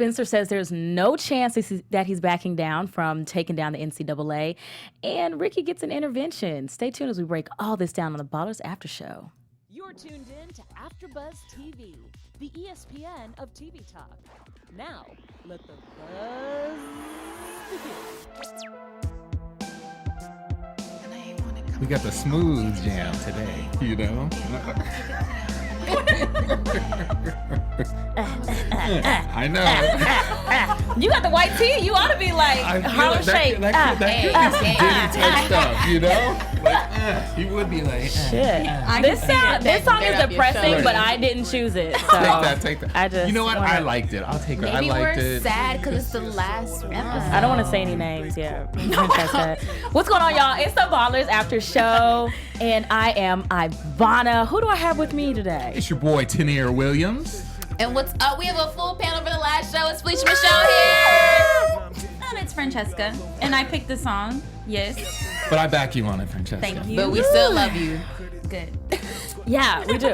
Spencer says there's no chance that he's backing down from taking down the NCAA. And Ricky gets an intervention. Stay tuned as we break all this down on the Ballers After Show. You're tuned in to AfterBuzz TV, the ESPN of TV talk. Now, let the buzz begin. We got the smooth jam today, you know? I know. You got the white tee. You ought to be like Harlem Shake. That could be some Diddy type stuff, you know? Like, he would be like, shit. This song is depressing, but I didn't choose it. So take that. You know what? I liked it. I'll take it. I liked it. Maybe we're sad because it's the last one. I don't want to say any names. Yeah. What's going on, y'all? It's the Ballers After Show, and I am Ivanna. Who do I have with me today? It's your boy Tenere Williams. And what's up? We have a full panel for the last show. It's Felicia Michelle here. And it's Francesca. And I picked the song. Yes. But I back you on it, Francesca. Thank you. But we still love you. Good. Yeah, we do.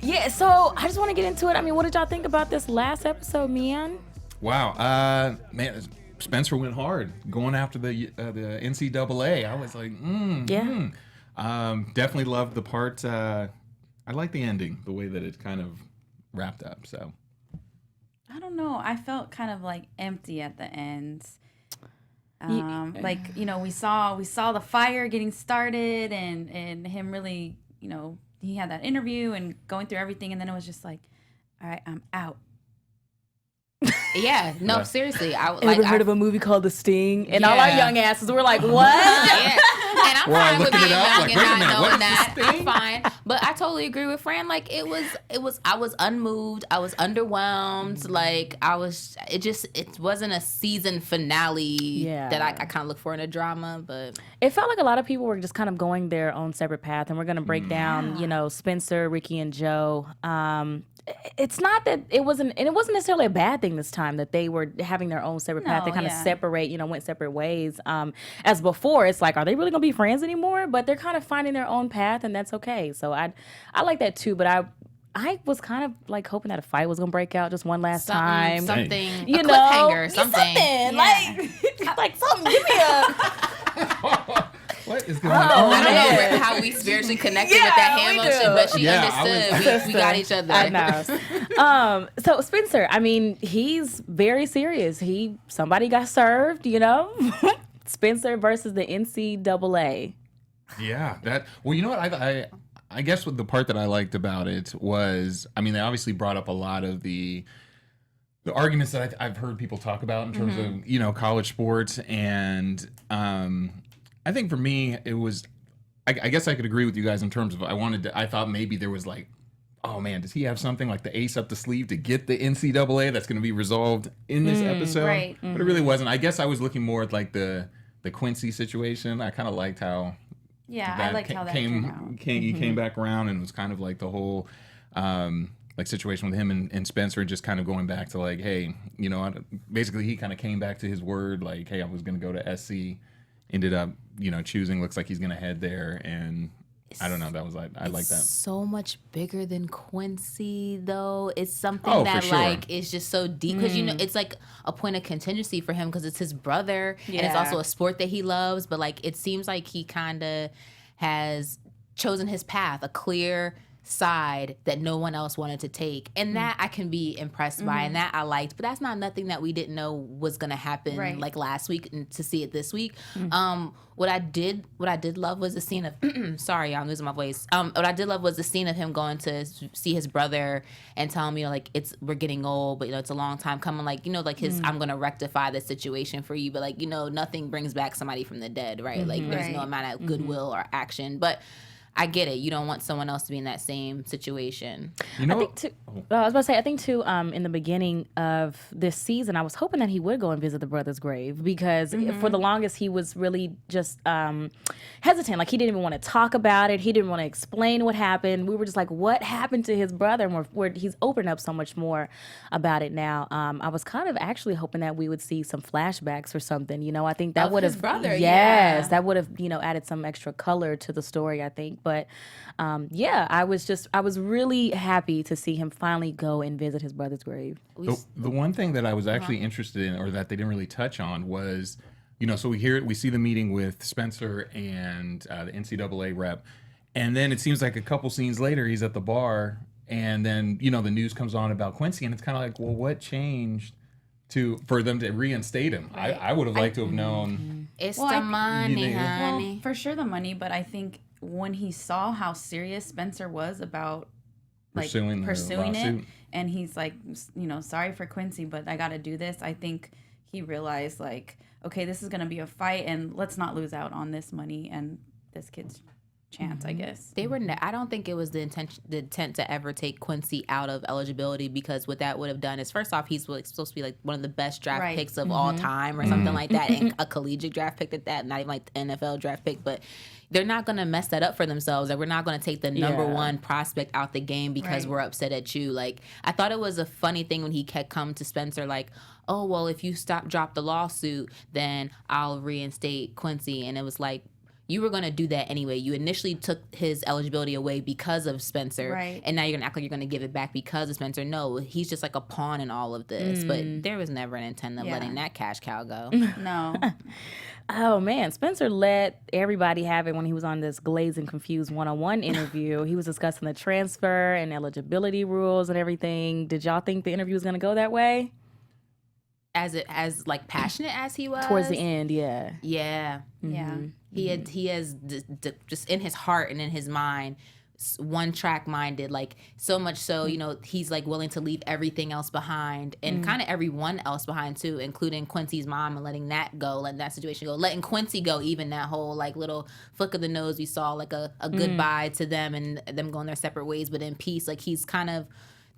Yeah, so I just want to get into it. I mean, what did y'all think about this last episode, man? Wow. Man, Spencer went hard going after the NCAA. I was like, definitely loved the part. I like the ending, the way that it kind of wrapped up. So I don't know. I felt kind of like empty at the end. Like, you know, we saw the fire getting started and him really, you know, he had that interview and going through everything, and then it was just like, all right, I'm out. Yeah, no, seriously. Ever heard of a movie called The Sting? And all our young asses were like, what? Yeah. And I'm fine with being young like, and not knowing that. I'm fine. But I totally agree with Fran. Like, it was, I was unmoved. I was underwhelmed. Like, it wasn't a season finale that I kind of look for in a drama. But it felt like a lot of people were just kind of going their own separate path. And we're going to break down, you know, Spencer, Ricky, and Joe. It's not that it wasn't necessarily a bad thing this time that they were having their own separate path. They kind of separate, you know, went separate ways. As before, it's like, are they really gonna be friends anymore? But they're kind of finding their own path, and that's okay. So I like that too. But I was kind of like hoping that a fight was gonna break out just one last time. Something, you a know, cliffhanger, something. Like something. Give me a. What is going on? I don't know how we spiritually connected with that hand motion, but she understood. We got each other. I know. So Spencer, I mean, he's very serious. Somebody got served, you know? Spencer versus the NCAA. Yeah, well, you know what? I guess what the part that I liked about it was, I mean, they obviously brought up a lot of the arguments that I've heard people talk about in terms of, you know, college sports. And I think for me, it was, I guess I could agree with you guys in terms of I thought maybe there was like, oh man, does he have something like the ace up the sleeve to get the NCAA that's going to be resolved in this episode? Right. But it really wasn't. I guess I was looking more at like the Quincy situation. I kind of liked how I liked how that came back around, and it was kind of like the whole like situation with him and Spencer, and just kind of going back to like, hey, you know, basically he kind of came back to his word, like, hey, I was going to go to SC, ended up, you know, choosing, looks like he's going to head there, and I don't know, that was like, I like that. So much bigger than Quincy, though. It's something that like is just so deep, because you know it's like a point of contingency for him because it's his brother, and it's also a sport that he loves. But like, it seems like he kind of has chosen his path, a clear side that no one else wanted to take, and that I can be impressed by, and that I liked. But that's not nothing that we didn't know was gonna happen like last week, and to see it this week. What I did love was the scene of sorry, I'm losing my voice. What I did love was the scene of him going to see his brother and tell him, you know, like, we're getting old, but you know, it's a long time coming, like, you know, like his I'm gonna rectify the situation for you, but like, you know, nothing brings back somebody from the dead, right? Like there's no amount of goodwill or action, but I get it. You don't want someone else to be in that same situation. You know, I think too, I was about to say, I think too, in the beginning of this season, I was hoping that he would go and visit the brother's grave, because for the longest he was really just hesitant. Like, he didn't even want to talk about it. He didn't want to explain what happened. We were just like, what happened to his brother? And he's opened up so much more about it now. I was kind of actually hoping that we would see some flashbacks or something. You know, I think that would have, brother, yes, that would have, you know, added some extra color to the story, I think. But I was really happy to see him finally go and visit his brother's grave. The one thing that I was actually interested in, or that they didn't really touch on, was, so we see the meeting with Spencer and the NCAA rep, and then it seems like a couple scenes later he's at the bar, and then the news comes on about Quincy, and it's kind of like, well, what changed for them to reinstate him? Right. I would have liked to have known. It's the money, honey. Well, for sure the money, but I think when he saw how serious Spencer was about pursuing it, and he's like, sorry for Quincy, but I got to do this. I think he realized okay, this is going to be a fight, and let's not lose out on this money and this kid's chance, I guess. They were. I don't think it was the intent to ever take Quincy out of eligibility, because what that would have done is, first off, he's supposed to be one of the best draft picks of all time, or something like that, and a collegiate draft pick at that, not even the NFL draft pick. But they're not going to mess that up for themselves. We're not going to take the number one prospect out the game because we're upset at you. I thought it was a funny thing when he kept coming to Spencer oh, well, if you drop the lawsuit, then I'll reinstate Quincy. And it was you were going to do that anyway. You initially took his eligibility away because of Spencer. Right. And now you're going to act like you're going to give it back because of Spencer. No, he's just a pawn in all of this. But there was never an intent of letting that cash cow go. No. Oh, man. Spencer let everybody have it when he was on this Glazed and Confused one-on-one interview. He was discussing the transfer and eligibility rules and everything. Did y'all think the interview was going to go that way? As passionate as he was towards the end, yeah. He has just in his heart and in his mind, one track minded, so much so, he's willing to leave everything else behind, and kind of everyone else behind too, including Quincy's mom, and letting that go, letting that situation go, letting Quincy go, even that whole little flick of the nose we saw, a goodbye to them and them going their separate ways, but in peace. He's kind of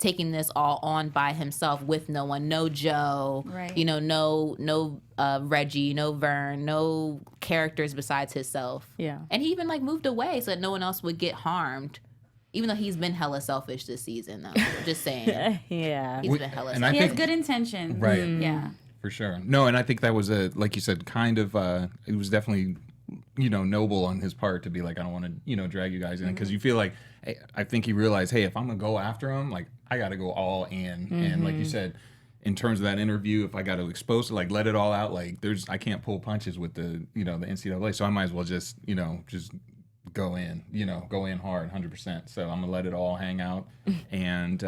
taking this all on by himself with no one, no Joe, no Reggie, no Vern, no characters besides himself. Yeah. And he even moved away so that no one else would get harmed. Even though he's been hella selfish this season, though. Just saying. Yeah. He's been hella selfish. He has good intentions. Right. Yeah. For sure. No, and I think that was like you said, kind of, it was definitely, noble on his part to be I don't want to, drag you guys in. Because you feel I think he realized, hey, if I'm going to go after him, I got to go all in. And like you said, in terms of that interview, if I got to expose it, let it all out, I can't pull punches with the, the NCAA. So I might as well just go in, go in hard, 100%. So I'm going to let it all hang out. And,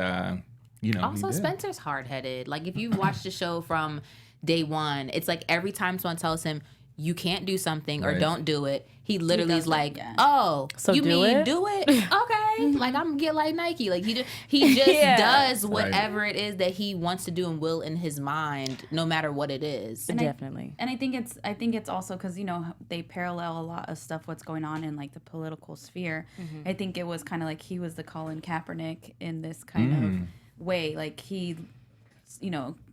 Also, Spencer's hard-headed. If you watch the show from day one, it's every time someone tells him, you can't do something or don't do it, he literally is oh, so you mean do it? Okay. I'm gonna get like Nike. He just does whatever it is that he wants to do and will in his mind, no matter what it is. And definitely. I think it's also because they parallel a lot of stuff what's going on in the political sphere. I think it was kind of he was the Colin Kaepernick in this kind of way. He,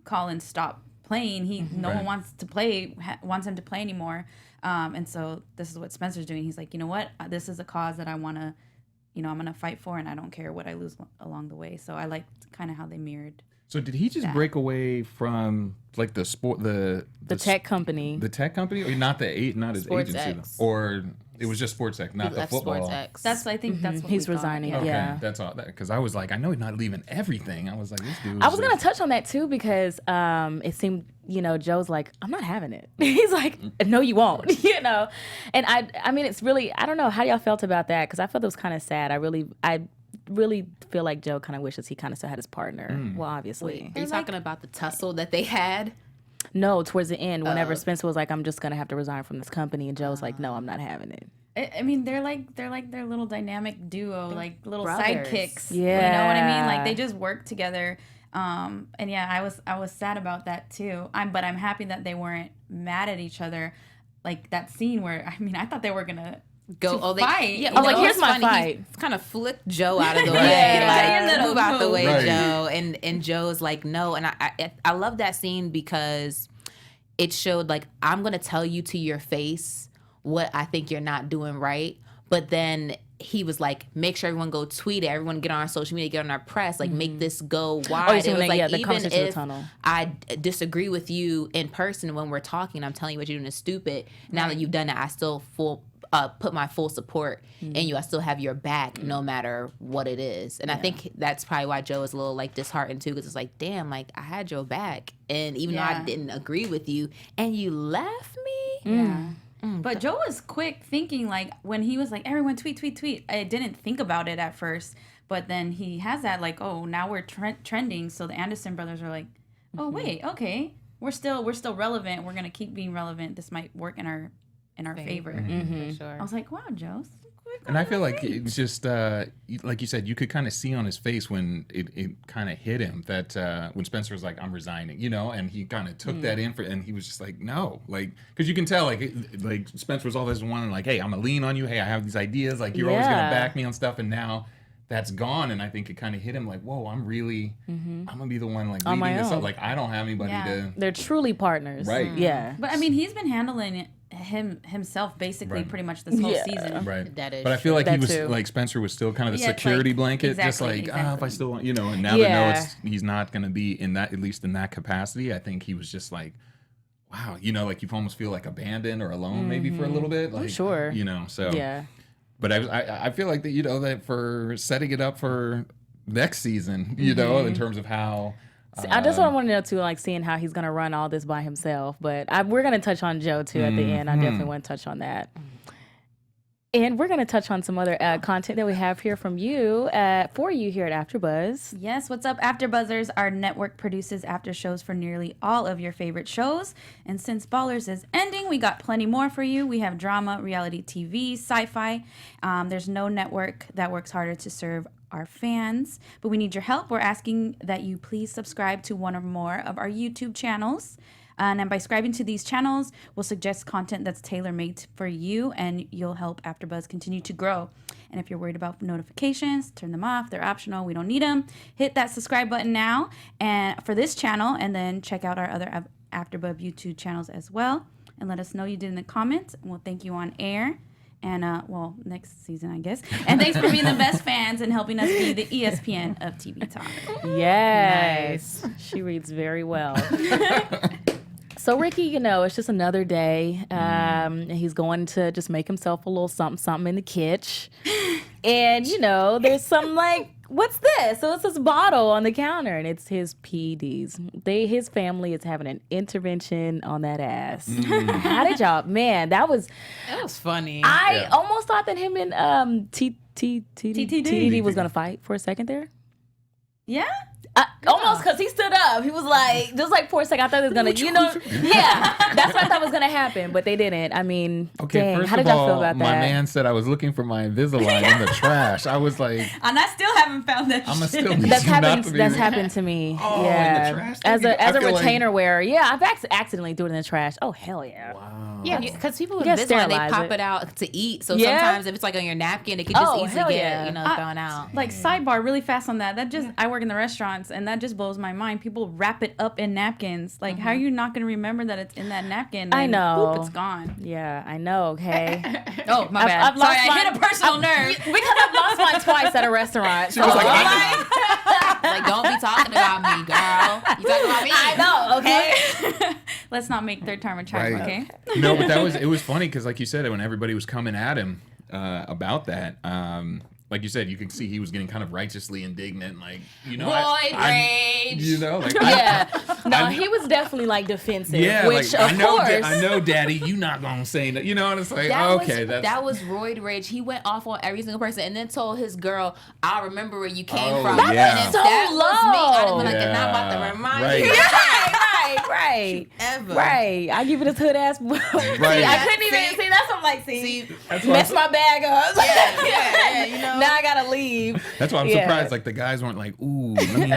Colin stopped playing. No one wants him to play anymore. And so this is what Spencer's doing. He's you know what? This is a cause that I want to, I'm going to fight for, and I don't care what I lose along the way. So I liked kind of how they mirrored. So did he just break away from the sport, the tech company? The tech company, or not his Sports agency, X. Or it was just Sports X, not the football. Sports X. That's what he's resigning. Okay, yeah, that's all. Because I was I know he's not leaving everything. I was this dude. I was gonna touch on that too because it seemed Joe's I'm not having it. He's no, you won't. And I mean it's really, I don't know how y'all felt about that, because I felt it was kind of sad. I really feel like Joe kind of wishes he kind of still had his partner. Well, obviously. Are you talking about the tussle that they had? No, towards the end, whenever Spencer was I'm just gonna have to resign from this company, and Joe's no, I'm not having it. I mean, they're their little dynamic duo, little brothers. Sidekicks. Yeah, you know what I mean. They just work together. And yeah, I was sad about that too. But I'm happy that they weren't mad at each other. That scene where I thought they were gonna fight. Yeah, here's my fight. He kind of flicked Joe out of the way. Move out the way, Joe. And Joe's no. And I love that scene because it showed I'm gonna tell you to your face what I think you're not doing right. But then he was make sure everyone go tweet it, everyone get on our social media, get on our press, make this go wide. It was even if I disagree with you in person when we're talking, I'm telling you what you're doing is stupid. Now that you've done it, I still put my full support in you. I still have your back no matter what it is. And I think that's probably why Joe is a little like disheartened too, because it's like, damn, like I had your back, and even though I didn't agree with you, and you left me. Yeah. But Joe was quick thinking, like, when he was like, everyone tweet. I didn't think about it at first, but then he has that, like, oh, now we're trending. So the Anderson brothers are like, oh, wait, okay, we're still relevant. We're gonna keep being relevant. This might work in our favor. For sure. I was like, wow, Joe. And I feel like it's just, like you said, you could kind of see on his face when it kind of hit him that when Spencer was like, I'm resigning, you know, and he kind of took that in and he was just like, no, like, because you can tell, like Spencer was always one like, hey, I'm going to lean on you. Hey, I have these ideas. Like, you're always going to back me on stuff. And now that's gone. And I think it kind of hit him like, whoa, I'm going to be the one like leading this up. Like, I don't have anybody to. They're truly partners. Right. Yeah. But I mean, he's been handling it himself basically pretty much this whole season. Right. That is but I feel like That he was too. like Spencer was still kind of the security blanket, just like if I still want, you know, and now that he's not going to be in that, at least in that capacity, I think he was just like, wow, you know, like you almost feel like abandoned or alone maybe for a little bit, like sure, you know, so yeah. But I feel like that, you know, that for setting it up for next season, you know, in terms of how. I just want to know too, like seeing how he's gonna run all this by himself. But we're gonna touch on Joe too at the end. I definitely want to touch on that. And we're gonna touch on some other content that we have here from you for you here at AfterBuzz. Yes, what's up, AfterBuzzers? Our network produces after shows for nearly all of your favorite shows. And since Ballers is ending, we got plenty more for you. We have drama, reality TV, sci-fi. There's no network that works harder to serve our fans, but we need your help. We're asking that you please subscribe to one or more of our YouTube channels. And by subscribing to these channels, we'll suggest content that's tailor-made for you, and you'll help AfterBuzz continue to grow. And if you're worried about notifications, turn them off. They're optional. We don't need them. Hit that subscribe button now and for this channel, and then check out our other AfterBuzz YouTube channels as well. And let us know you did in the comments, and we'll thank you on air. And, well, next season, I guess. And thanks for being the best fans and helping us be the ESPN of TV Talk. Yes. Nice. She reads very well. So, Ricky, you know, it's just another day. And he's going to just make himself a little something in the kitchen. And, you know, there's some like, what's this? So it's this bottle on the counter, and it's his PEDs. His family is having an intervention on that ass. How did y'all? Man, that was funny. I almost thought that him and TTD was gonna fight for a second there. Yeah. Almost, because he stood up. He was like, just like for a second, I thought it was gonna, you know, that's what I thought was gonna happen, but they didn't. I mean, dang, first how did of y'all feel all, about that? my man said I was looking for my Invisalign in the trash. I was like, and I still haven't found that. Still that's happened to me. Oh, yeah, in the trash? as a retainer like... wearer. Yeah, I've accidentally threw it in the trash. Oh hell yeah! Wow. Yeah, because people with Invisalign, they pop it out to eat. So sometimes if it's like on your napkin, it could just easily get thrown out. Like sidebar, really fast on that. That just I work in the restaurants, and that just blows my mind. People wrap it up in napkins. Like, how are you not going to remember that it's in that napkin? I know. Boop, it's gone. Yeah, I know. Okay. Oh, my bad. I've lost I hit a personal nerve. Because I've lost mine twice at a restaurant. She was like, like, don't be talking about me, girl. You talking about me? I know. Okay. Let's not make third time a charm. Right. Okay. No, but it was funny because, like you said, when everybody was coming at him about that. Like you said, you could see he was getting kind of righteously indignant, like, you know, rage. You know, like, he was definitely like defensive. Yeah, which like, of course, I know, Daddy, you not gonna say that. You know, and it's like, that was roid rage. He went off on every single person and then told his girl, "I remember where you came from." Yeah. And if that was me, I'd have been like, "I'm not about to remind you." Right. Ever. Right. I give it this hood ass. Right. I couldn't even see. That's what I'm like. See, mess my bag up. Yeah, you know. Now I gotta leave. That's why I'm surprised. Like the guys weren't like, "Ooh, let me."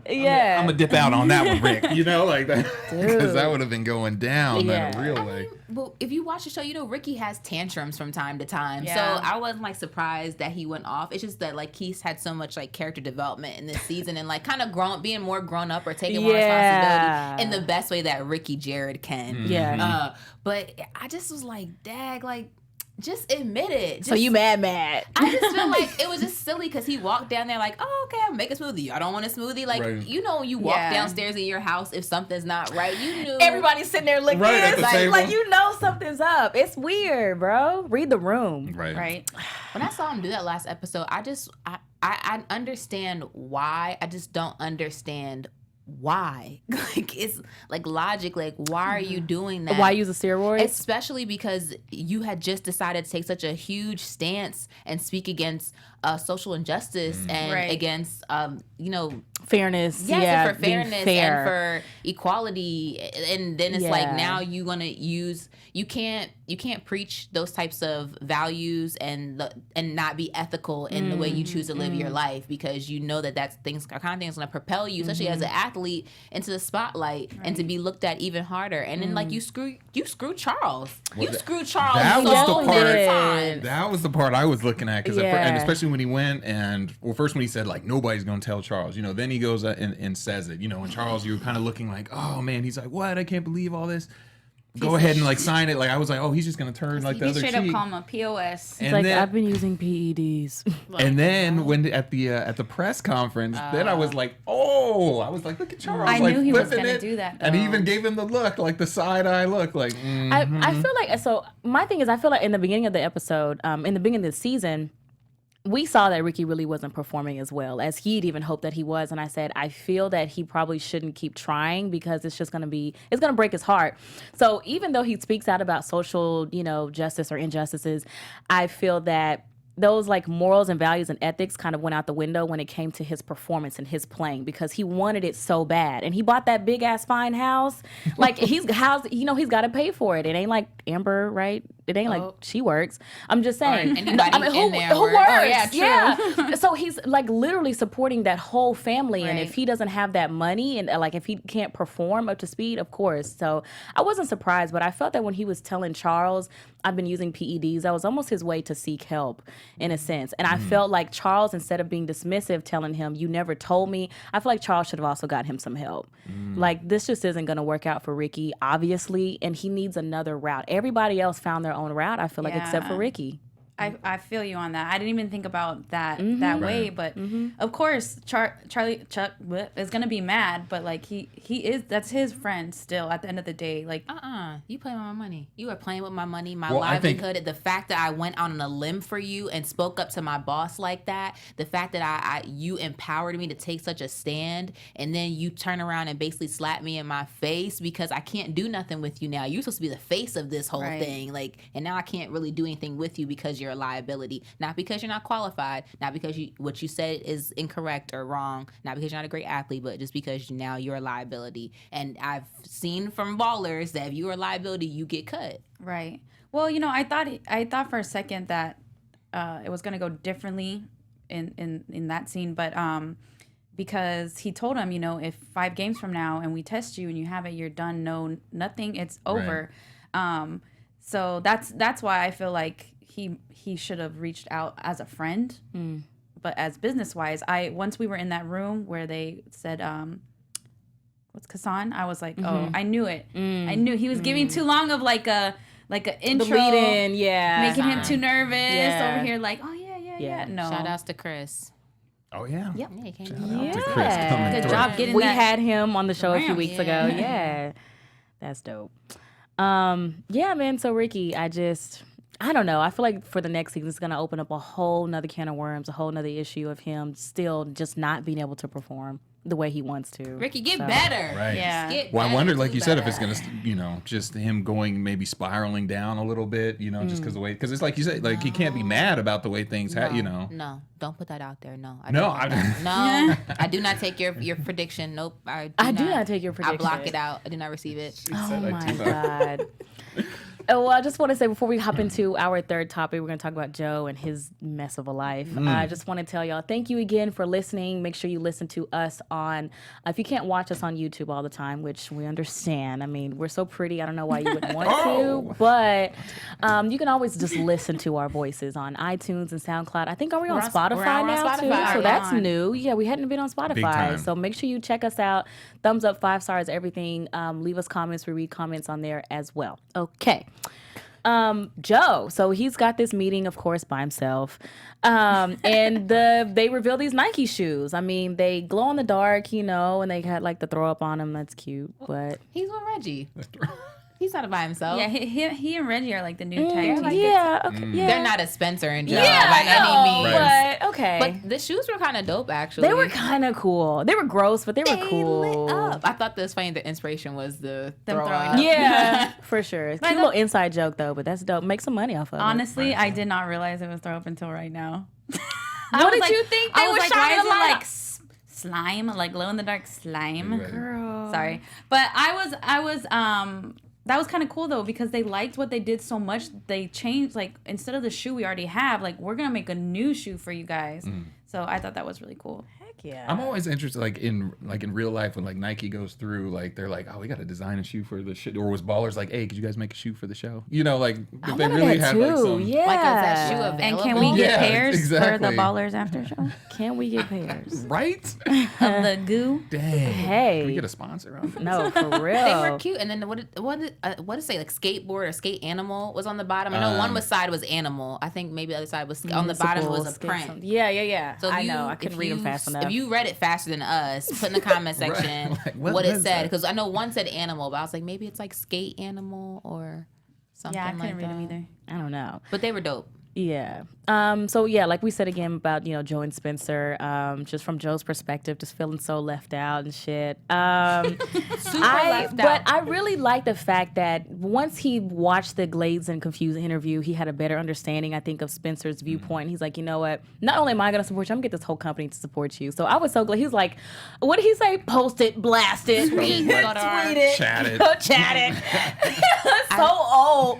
Yeah. I'm gonna dip out on that one, Rick. You know, like that, because that would have been going down in a real way. Well, if you watch the show, you know Ricky has tantrums from time to time. Yeah. So I wasn't like surprised that he went off. It's just that like he's had so much like character development in this season and like kind of being more grown up or taking more responsibility in the best way that Ricky Jared can. Yeah. But I just was like, dag, like, just admit it. So you mad? I just feel like it was just silly because he walked down there like, oh, okay, I'll make a smoothie. Y'all don't want a smoothie? Like, you know, when you walk downstairs in your house, if something's not right, you knew. Everybody's sitting there looking like you know something's up. It's weird, bro. Read the room. Right. When I saw him do that last episode, I understand why. I just don't understand why. Like, it's like logic, like, why are you doing that? Why use a steroid? Especially because you had just decided to take such a huge stance and speak against social injustice and against fairness. For fairness and for equality. And then it's like, now you want to use, you can't preach those types of values and not be ethical in the way you choose to live your life, because you know that's things are kind of things going to propel you, especially as an athlete, into the spotlight and to be looked at even harder. And then like you screw Charles. Well, you screw Charles. That was the part. Times. That was the part I was looking at, and especially when he went and first when he said like nobody's gonna tell Charles, then he goes and says it, and Charles, you were kind of looking like, oh man, he's like, what? I can't believe all this. Go ahead and like sign it. Like I was like, oh, he's just gonna turn like the other cheek. He straight up call him a POS. He's like, I've been using PEDs. And then when at the press conference, then I was like, look at Charles. I knew he was gonna do that, though. And he even gave him the look, like the side eye look, like. I feel like, so my thing is, I feel like in the beginning of the episode, in the beginning of the season, we saw that Ricky really wasn't performing as well as he'd even hoped that he was. And I said, I feel that he probably shouldn't keep trying because it's just going to break his heart. So even though he speaks out about social, justice or injustices, I feel that those like morals and values and ethics kind of went out the window when it came to his performance and his playing, because he wanted it so bad. And he bought that big ass fine house. Like he's got to pay for it. It ain't like Amber, right? It ain't like she works. I'm just saying. Anybody who in there works? Oh, yeah, true. Yeah. So he's like literally supporting that whole family. And if he doesn't have that money and like if he can't perform up to speed, of course. So I wasn't surprised, but I felt that when he was telling Charles, I've been using PEDs, that was almost his way to seek help in a sense. And I felt like Charles, instead of being dismissive, telling him, you never told me, I feel like Charles should have also got him some help. Like, this just isn't going to work out for Ricky, obviously, and he needs another route. Everybody else found their own route, I feel like, except for Ricky. I feel you on that. I didn't even think about that way, but of course Chuck is gonna be mad, but like he is, that's his friend still at the end of the day. Like you playing with my money. You are playing with my money, my livelihood. The fact that I went on a limb for you and spoke up to my boss like that, the fact that you empowered me to take such a stand, and then you turn around and basically slap me in my face because I can't do nothing with you now. You're supposed to be the face of this whole thing, like, and now I can't really do anything with you because you're a liability, not because you're not qualified, not because what you said is incorrect or wrong, not because you're not a great athlete, but just because now you're a liability. And I've seen from ballers that if you're a liability, you get cut. Right. Well, I thought for a second that it was gonna go differently in that scene, but because he told him, if 5 games from now and we test you and you have it, you're done, no nothing, it's over. So that's why I feel like he should have reached out as a friend, but as business wise, once we were in that room where they said, "What's Kassan?" I was like, "Oh, I knew it. I knew he was giving too long of like a intro, the lead in, making him too nervous over here. Like, oh yeah. No, shout outs to Chris. Oh yeah. Yep. Yeah, he came Shout out to Chris coming Good through. job getting We that. had him on the show a few weeks ago. Yeah. Yeah, that's dope. Yeah, man. So Ricky, I don't know. I feel like for the next season, it's going to open up a whole nother can of worms, a whole nother issue of him still just not being able to perform the way he wants to. Ricky, get better. Right. Yeah. Well, I wondered, like you said, if it's going to, just him going maybe spiraling down a little bit, just because it's like you said, like he can't be mad about the way things No, don't put that out there. No. I do not take your prediction. Nope. I do not take your prediction. I block it out. I do not receive it. Oh my God. Well, I just want to say before we hop into our third topic, we're going to talk about Joe and his mess of a life. I just want to tell y'all, thank you again for listening. Make sure you listen to us on, if you can't watch us on YouTube all the time, which we understand. I mean, we're so pretty. I don't know why you wouldn't want to, but you can always just listen to our voices on iTunes and SoundCloud. I think, are we on Spotify now too? So that's new. Yeah, we hadn't been on Spotify. So make sure you check us out. Thumbs up, 5 stars, everything. Leave us comments. We read comments on there as well. Okay. Joe. So he's got this meeting, of course, by himself. And they reveal these Nike shoes. I mean, they glow in the dark, and they had like the throw up on them. That's cute, but he's with Reggie. He's not by himself. Yeah, he and Reggie are like the new tag team. Yeah, okay, yeah. They're not a Spencer and Joe by no, any means. but okay. But the shoes were kind of dope, actually. They were kind of cool. They were gross, but they were cool. Lit up. I thought this funny. The inspiration was the Them throw throwing up. up. Yeah, for sure. Cute little inside joke though, but that's dope. Make some money off of it. Honestly, I did not realize it was throw up until right now. What did you think they I was were like, why shining is the it light like slime, like glow in the dark slime? Right. Girl. Sorry, but I was that was kind of cool though, because they liked what they did so much. They changed, like, instead of the shoe we already have, like, we're gonna make a new shoe for you guys. So I thought that was really cool. Heck yeah. I'm always interested, like in real life, when like Nike goes through, like they're like, oh, we got to design a shoe for the shit, or was Ballers like, hey, could you guys make a shoe for the show? Like if they really had like some. Yeah. Like, is that shoe available? And can we get Yeah, pairs for exactly. the Ballers after show Can we get pairs? Right? of the goo? Dang. Hey. Can we get a sponsor on that? No, for real. They were cute. And then what did it say? Like skateboard or skate animal was on the bottom. I know one side was animal. I think maybe the other side was on the bottom was a print. Yeah. So I know. I couldn't read them fast enough. If you read it faster than us, put in the comment section Like, what it is said. that? Because I know one said animal, but I was like, maybe it's like skate animal or something Yeah, I couldn't like read that. them either. I don't know. But they were dope. Yeah. So yeah, like we said again about, Joe and Spencer, just from Joe's perspective, just feeling so left out and shit. Super left But out. I really like the fact that once he watched the Glazed and Confused interview, he had a better understanding, I think, of Spencer's viewpoint. He's like, you know what? Not only am I going to support you, I'm going to get this whole company to support you. So I was so glad. He's like, what did he say? Post it, blast it, tweet it, Chat it. chat it. So old.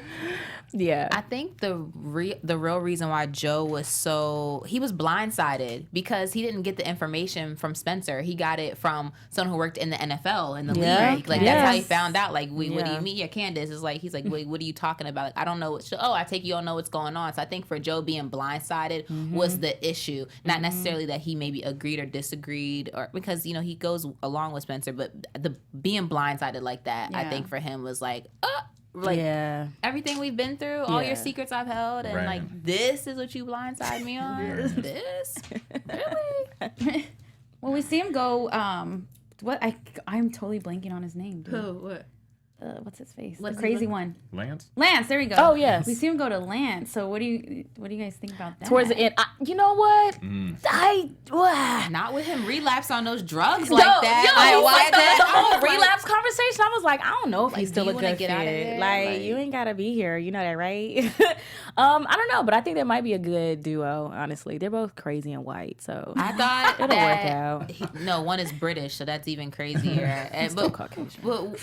Yeah. I think the real reason why Joe was he was blindsided because he didn't get the information from Spencer. He got it from someone who worked in the NFL in the Yeah. league. Like Yes. that's how he found out. Like, wait, what do Yeah. you mean? Yeah, Candace is like, he's like, wait, what are you talking about? Like, I don't know. I take you don't know what's going on. So I think for Joe being blindsided was the issue, not necessarily that he maybe agreed or disagreed, or because he goes along with Spencer, but the being blindsided like that, I Yeah. think for him was like, yeah. everything we've been through, all your Yeah. secrets I've held, and Right. like this is what you blindside me on. This really? Well, we see him go. I'm totally blanking on his name. Dude. What? What's his face? What's the he crazy look- one. Lance? Lance. There we go. Oh, yes. We see him go to Lance. So what do you guys think about that? Towards the end, you know what? Not with him relapse on those drugs No, like that. yo, I like watched the that. whole I was like, relapse conversation. I was like, I don't know if Like, he's do still you a wanna good get out of fit. there? Like, Like- you ain't gotta be here. You know that, right? I don't know, but I think that might be a good duo. Honestly, they're both crazy and white, so I thought It'll work out. No, one is British, so that's even crazier. And, still Caucasian. But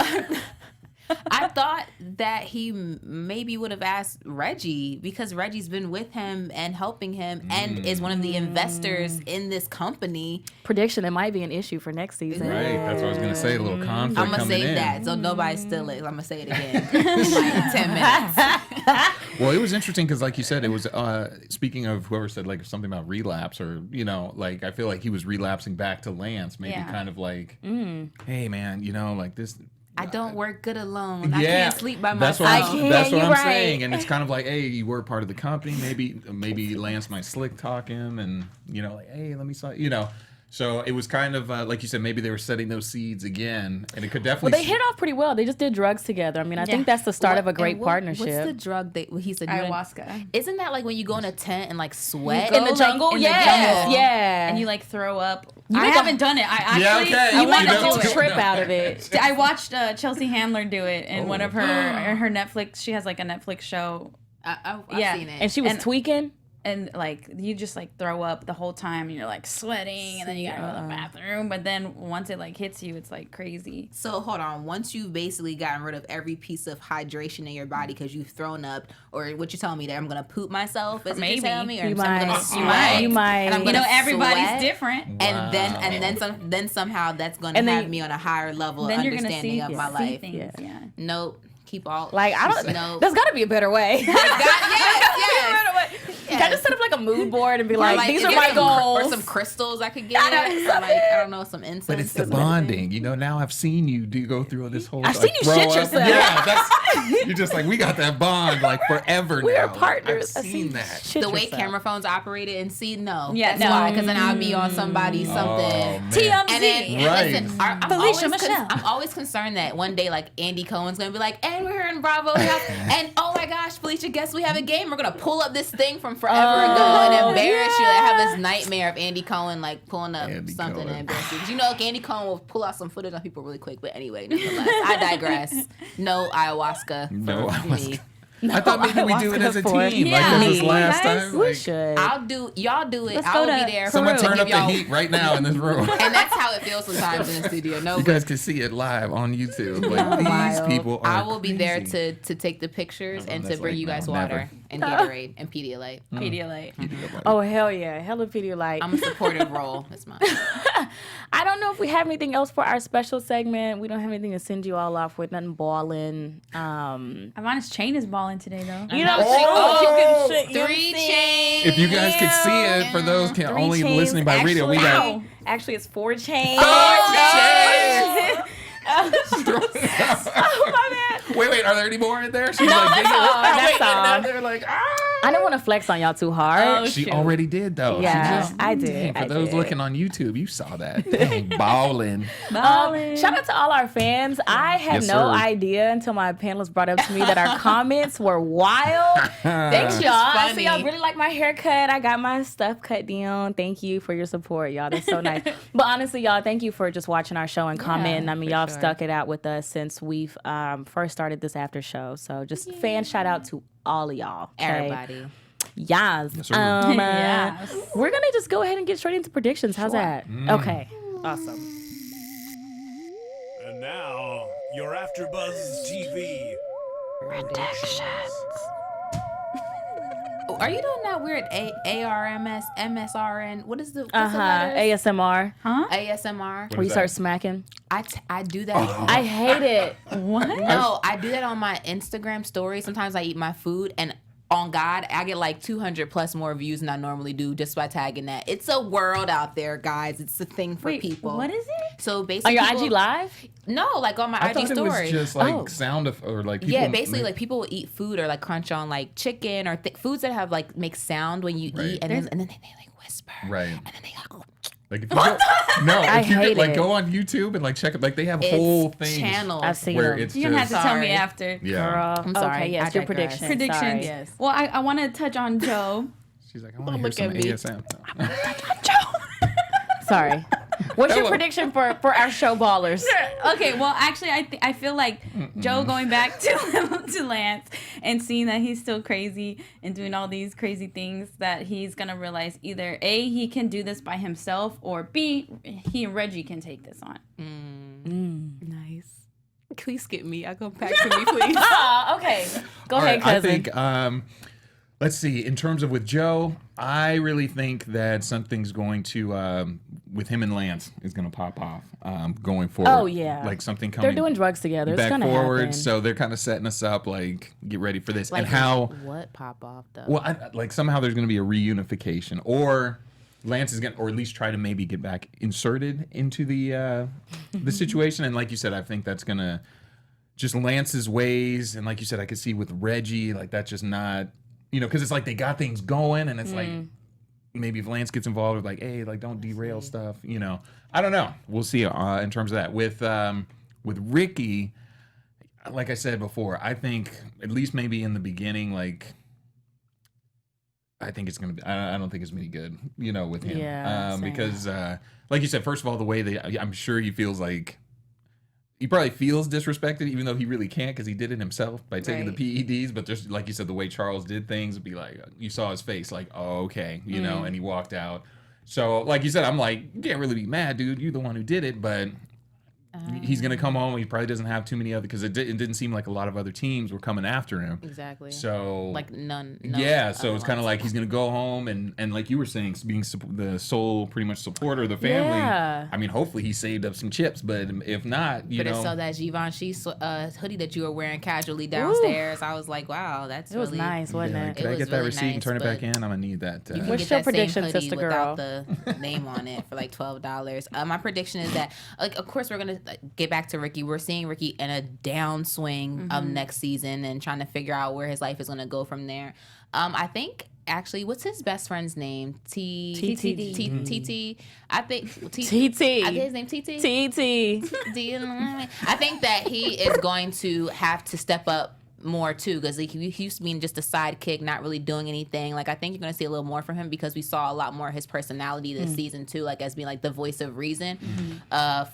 I thought that he maybe would have asked Reggie because Reggie's been with him and helping him and is one of the investors in this company. prediction it might be an issue for next season. Right. That's what I was going to say. A little conflict I'm gonna coming save in. that so nobody steal it. I'm gonna say it again in like 10 minutes. Well, it was interesting because, like you said, it was speaking of whoever said like something about relapse, or like I feel like he was relapsing back to Lance, maybe Yeah. kind of like, hey man, like this. I don't work good alone. I Yeah, can't sleep by that's myself. what that's what you're I'm right. saying, and it's kind of like, hey, you were part of the company. Maybe Lance might slick talk him, and like, hey, let me So it was kind of like you said, maybe they were setting those seeds again, and it could Well, definitely. they hit off pretty well. They just did drugs together. I mean, I think that's the start of a great partnership. What's the drug he said? Ayahuasca. Isn't that like when you go in a tent and like sweat go, in the like, jungle? in the Yes, jungle, yeah. And you like throw up. You I make a- haven't done it. I actually. Yeah, okay. I You want make a to whole do it. trip out of it. I watched Chelsea Handler do it in one Oh. of her Netflix. She has like a Netflix show, I've Yeah. seen it. And she was And- tweaking. and like you just like throw up the whole time, and you're like sweating, and then you gotta go to the bathroom. But then once it like hits you, it's like crazy. So hold on. Once you've basically gotten rid of every piece of hydration in your body because you've thrown up, or what you telling me that I'm gonna poop myself? Is what Maybe. you telling me, or You I'm gonna might. sweat? You might. And I'm You gonna know, everybody's sweat, different. And then Wow. then somehow that's gonna And then- have me on a higher level of Then you're gonna understanding see, of my life. things. Yeah. Yeah. Nope. Keep all Like, I don't. No. There's got to be a better way. yes. Can I just set up like a mood board and be like, these is are there my goals? Or some crystals I could get. So like, I don't know, some incense. But it's the bonding. You know, now I've seen you go through this whole. I've seen you shit yourself. Yeah, you're just like, we got that bond like forever now. We are partners. I've seen that. The way camera phones operated and see, no. Yeah, that's why. Because then I'll be on somebody's something. TMZ. And then, Right. listen, Felicia, Michelle. I'm always concerned that one day, like, Andy Cohen's going to be like, and we're here in Bravo. And oh my gosh, Felicia, guess we have a game. We're going to pull up this thing from forever ago and embarrass you. I have this nightmare of Andy Cohen, like, pulling up something and embarrass you. 'Cause you know, like, Andy Cohen will pull out some footage on people really quick. But anyway, nonetheless, I digress. No ayahuasca for me. I thought maybe we do it as a team. Yeah. Like this Me. last Guys, time. We like, should. Y'all do it. Let's I go will to be there. someone to turn give up the y'all- heat right now in this room. And that's how it feels sometimes in the studio. No, You guys can see it live on YouTube. Like these Wild. people are I will be there crazy. to take the pictures and to that's bring like, you guys no, water never. and Gatorade and Pedialyte. Pedialyte. Oh, hell yeah. Hella Pedialyte. I'm a supportive role. That's mine. I don't know if we have anything else for our special segment. We don't have anything to send you all off with. Nothing balling. Ivanna's chain is balling today, though. You know, Oh, you can 3 chains. If you guys could see it, for those can only listening by radio, we got Actually, it's 4 chains. Oh, Oh, my bad. Wait, are there any more in there? She's No, like, that's all. That's all. They're like, I didn't want to flex on y'all too hard. She already did though. Yeah, She just, I did. For I those did. looking on YouTube, you saw that. Dang, balling. Shout out to all our fans. I had Yes, no sir. idea until my panelists brought up to me that our comments were wild. Thanks, y'all. I see y'all funny. really like my haircut. I got my stuff cut down. Thank you for your support, y'all. That's so nice. But honestly, y'all, thank you for just watching our show and commenting. I mean, y'all have stuck it out with us since we've first started this after show. So just fan shout out to all of y'all. Okay? Everybody. Yes. Yes, sir. Yes. We're going to just go ahead and get straight into predictions. How's that? Okay. Awesome. And now, your AfterBuzz TV. Are you doing that weird ARMS, MSRN? What is the what's the letters? ASMR. ASMR? Where you start smacking. I do that. I hate it. What? No, I do that on my Instagram story. Sometimes I eat my food and on God, I get like 200 plus more views than I normally do just by tagging that. It's a world out there, guys. It's a thing for people. What is it? So On basically, your people- IG live? No, like on my I IG thought it story. was just like Oh. sound of, or like people Yeah, basically, make- like people will eat food or like crunch on like chicken or foods that have like make sound when you Right. eat, and then they like whisper, Right. And then they go, Like if you go, no, I if you hate could like it. go on YouTube and like check it, like they have it's whole things channels. I've seen where them. it's You're going to have just to tell me Sorry. after. yeah. Girl. I'm sorry. Okay, yes, I your digress. predictions. Predictions. Sorry. Yes. Well, I want to touch on Joe. She's like, I want to hear look at some me. ASM. Sorry. What's your Hello. prediction for our show ballers? Okay, well, actually, I feel like Joe going back to Lance and seeing that he's still crazy and doing all these crazy things, that he's going to realize either A, he can do this by himself, or B, he and Reggie can take this on. Nice. Please skip me. I'll go back to me, please. Okay. Go All ahead, right, I cousin. think, let's see, in terms of with Joe, I really think that something's going to, with him and Lance, is going to pop off going forward. Oh, yeah. Like something They're coming doing drugs together. It's back going to forward. happen. So they're kind of setting us up, like, get ready for this. Like, and how, what pop off though? well, like somehow there's going to be a reunification, or Lance is going to, or at least try to maybe get back inserted into the situation. And like you said, I think that's going to just Lance's ways. And like you said, I could see with Reggie, like that's just not, you know, because it's like they got things going, and it's like maybe if Lance gets involved, like, hey, like don't derail stuff, you know. I don't know. We'll see in terms of that. With Ricky, like I said before, I think at least maybe in the beginning, like I think it's gonna be. I don't think it's gonna be good, you know, with him. Yeah, same. Because like you said, first of all, the way I'm sure he feels like. He probably feels disrespected, even though he really can't, because he did it himself by taking Right. the PEDs. But just like you said, the way Charles did things would be like, you saw his face, like, oh, okay, you know, and he walked out. So, like you said, I'm like, you can't really be mad, dude. You're the one who did it, but He's going to come home. He probably doesn't have too many other, because it didn't seem like a lot of other teams were coming after him. Exactly. So like none. Yeah, so it's kind of like he's going to go home and like you were saying, being the sole pretty much supporter of the family. Yeah. I mean, hopefully he saved up some chips, but if not, you know. So that Givenchy hoodie that you were wearing casually downstairs, I was like, wow, that's It was really nice, wasn't it? Could I get that really receipt and nice, turn it back but in? I'm going to need that. You can What's get your that same prediction, hoodie sister without girl? the name on it for like $12. My prediction is that, like, of course, we're gonna get back to Ricky. We're seeing Ricky in a downswing of next season and trying to figure out where his life is gonna go from there. I think actually, what's his best friend's name? TT. I think TT. I think his name TT. TT. Do you know what I mean? I think that he is going to have to step up more too, because like, he used to being just a sidekick, not really doing anything. Like, I think you're gonna see a little more from him because we saw a lot more of his personality this season too, like as being like the voice of reason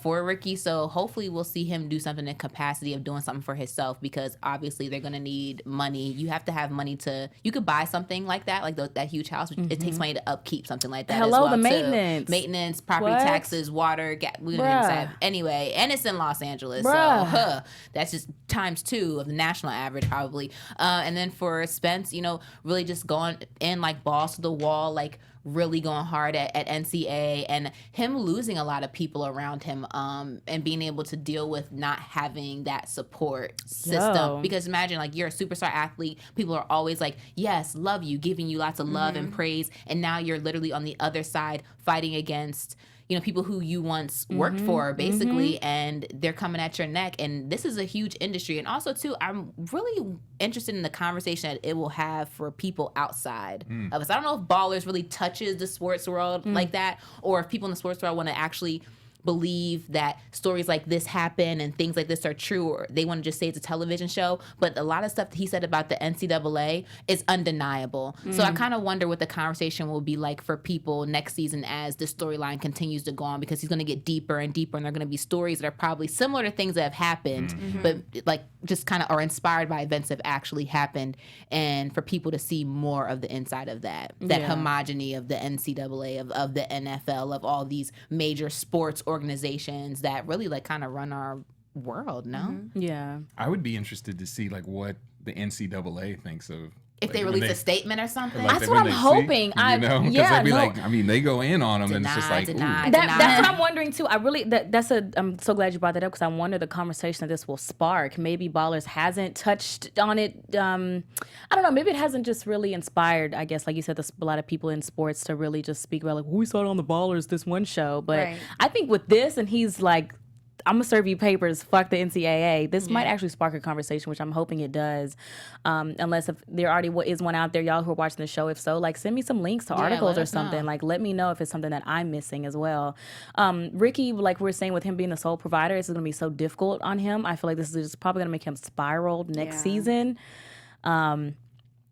for Ricky. So hopefully we'll see him do something in capacity of doing something for himself, because obviously they're gonna need money. You have to have money you could buy something like that, like that huge house. It takes money to upkeep something like that. Hello, as well, the too. maintenance, property what? taxes, water, we don't even say anyway, and it's in Los Angeles, Bruh. so that's just times 2 of the national average probably. And then for Spence, really just going in like balls to the wall, like really going hard at NCAA, and him losing a lot of people around him, and being able to deal with not having that support system. Yo. Because imagine, like, you're a superstar athlete, people are always like, yes, love you, giving you lots of love and praise, and now you're literally on the other side fighting against people who you once worked for, basically, and they're coming at your neck. And this is a huge industry. And also, too, I'm really interested in the conversation that it will have for people outside of us. I don't know if Ballers really touches the sports world like that, or if people in the sports world want to actually believe that stories like this happen and things like this are true, or they want to just say it's a television show. But a lot of stuff that he said about the NCAA is undeniable. So I kind of wonder what the conversation will be like for people next season as the storyline continues to go on, because he's going to get deeper and deeper, and there are going to be stories that are probably similar to things that have happened, but like just kind of are inspired by events that have actually happened, and for people to see more of the inside of that homogeny of the NCAA, of the NFL, of all these major sports organizations that really like kind of run our world. Yeah. I would be interested to see like what the NCAA thinks of. If they release a statement or something. Like That's what I'm hoping. They go in on them, and it's just like, that's what I'm wondering too. I really, I'm so glad you brought that up, because I wonder the conversation that this will spark. Maybe Ballers hasn't touched on it. I don't know. Maybe it hasn't just really inspired, I guess, like you said, there's a lot of people in sports to really just speak about like, we saw it on the Ballers, this one show. But I think with this, and he's like, I'm gonna serve you papers, fuck the NCAA. This might actually spark a conversation, which I'm hoping it does. Unless if there already is one out there, y'all who are watching the show, if so, like send me some links to articles or something. Like let me know if it's something that I'm missing as well. Ricky, like we were saying, with him being the sole provider, this is gonna be so difficult on him. I feel like this is just probably gonna make him spiral next season.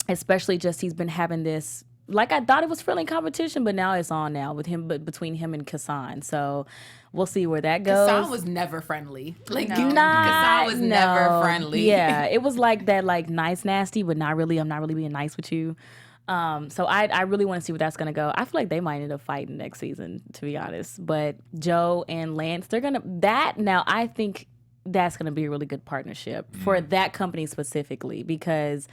Especially just he's been having this, like I thought it was friendly competition, but now it's on now with him, but between him and Kassan. So we'll see where that goes. Kassan was never friendly. Like Kassan was never friendly. Yeah, it was like that, like nice, nasty, but not really. I'm not really being nice with you. So I really want to see where that's gonna go. I feel like they might end up fighting next season, to be honest. But Joe and Lance, I think that's gonna be a really good partnership for that company specifically, because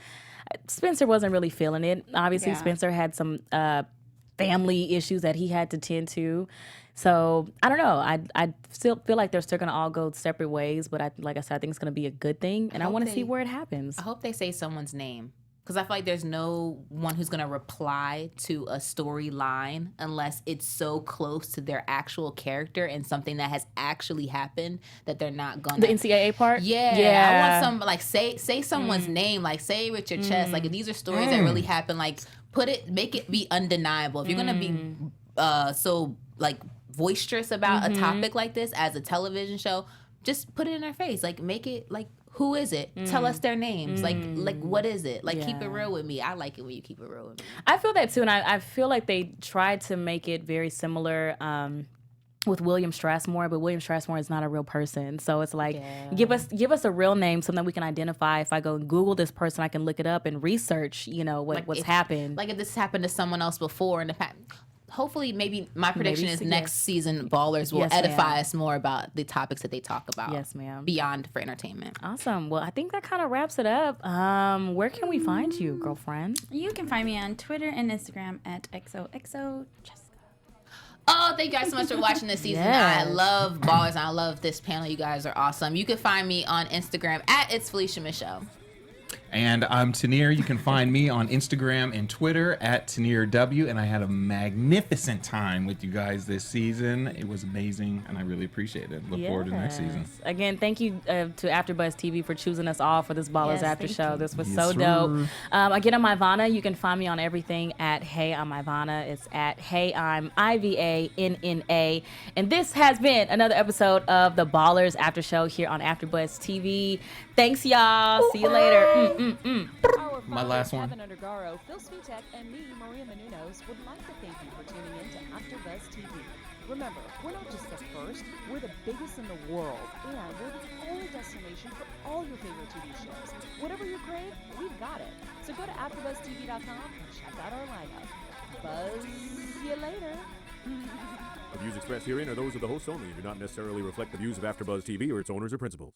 Spencer wasn't really feeling it. Obviously, Spencer had some family issues that he had to tend to. So I don't know. I still feel like they're still going to all go separate ways. But like I said, I think it's going to be a good thing. And I want to see where it happens. I hope they say someone's name. Because I feel like there's no one who's going to reply to a storyline unless it's so close to their actual character and something that has actually happened that they're not going to. The NCAA part? Yeah. I want some, like, say someone's name, like, say it with your chest. Like, if these are stories that really happen, like, make it be undeniable. If you're going to be so, like, boisterous about a topic like this as a television show, just put it in their face. Like, make it, like, who is it? Tell us their names. Like what is it? Like, keep it real with me. I like it when you keep it real with me. I feel that too, and I feel like they tried to make it very similar with William Strasmore, but William Strasmore is not a real person. So it's like, give us a real name, something we can identify. If I go and Google this person, I can look it up and research, what's happened. Like if this happened to someone else before in the past. hopefully, maybe my prediction is next season, Ballers will Yes, edify ma'am. us more about the topics that they talk about. Yes, ma'am. Beyond for entertainment. Awesome. Well, I think that kind of wraps it up. Where can we find you, girlfriend? You can find me on Twitter and Instagram at XOXO Jessica. Oh, thank you guys so much for watching this season. Yes. I love Ballers and I love this panel. You guys are awesome. You can find me on Instagram at It's Felicia Michelle. And I'm Tenere. You can find me on Instagram and Twitter at TenereW. And I had a magnificent time with you guys this season. It was amazing, and I really appreciate it. Look forward to next season. Again, thank you to AfterBuzz TV for choosing us all for this Ballers Yes, After thank Show. you. This was Yes, so sir. dope. Again, I'm Ivanna. You can find me on everything at Hey, I'm Ivanna. It's at Hey, I'm IVANNA. And this has been another episode of the Ballers After Show here on AfterBuzz TV. Thanks, y'all. See you later. Our My last one. Evan Undergaro, Phil Svitek, and me, Maria Menounos, would like to thank you for tuning in to AfterBuzz TV. Remember, we're not just the first, we're the biggest in the world, and we're the only destination for all your favorite TV shows. Whatever you crave, we've got it. So go to AfterBuzzTV.com and check out our lineup. Buzz you later. The views expressed herein are those of the hosts only and do not necessarily reflect the views of AfterBuzz TV or its owners or principals.